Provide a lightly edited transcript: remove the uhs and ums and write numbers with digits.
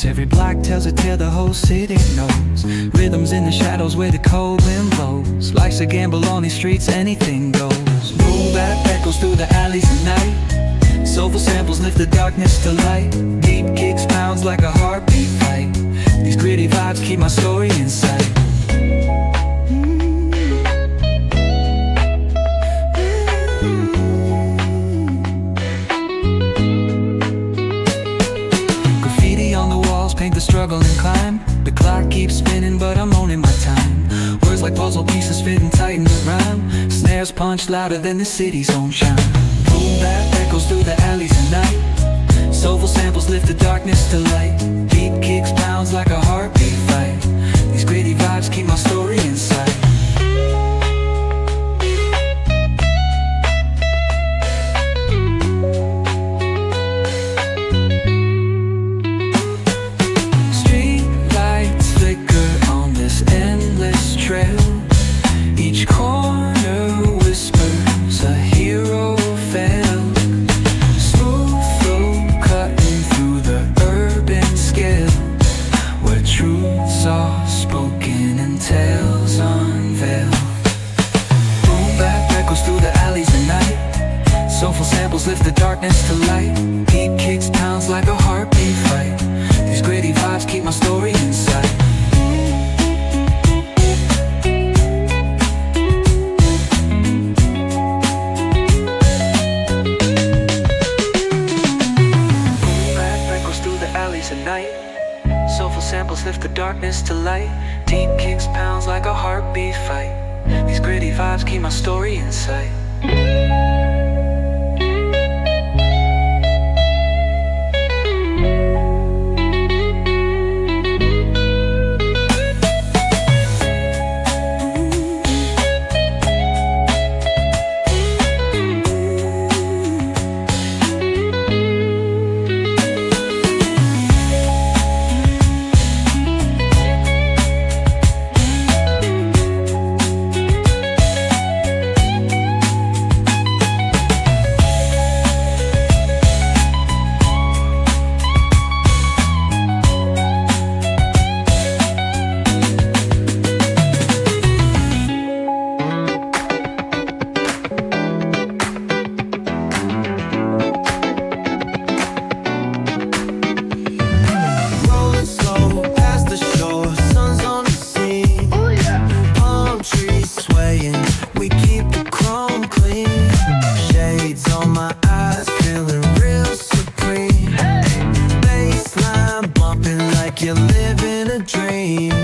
notes. Every block tells a tale the whole city knows. Rhythms in the shadows where the cold wind blows. Life's a gamble on these streets, anything goes. Boom bap echoes through the alleys at night. Soulful samples lift the darkness to light. Deep kicks pounds like a heartbeat fight. These gritty vibes keep my story in sight. Paint the struggle and climb. The clock keeps spinning but I'm owning my time. Words like puzzle pieces fitting tight in the rhyme. Snares punch louder than the city's own chime. Boom bap echoes through the alleys at night. Soulful samples lift the darkness to light. Deep kicks pounds like a heartbeat fight. These gritty vibes keep my story in sight. Each corner whispers a hero fell. Smooth flow cutting through the urban scale, where truths are spoken and tales unveiled. Boom bap echoes through the alleys at night. Soulful samples lift the darkness to light. Deep kicks pounds like a heartbeat fight. These gritty vibes keep my story in sight. At night, soulful samples lift the darkness to light. Deep kicks pounds like a heartbeat fight. These gritty vibes keep my story in sight. You're living a dream.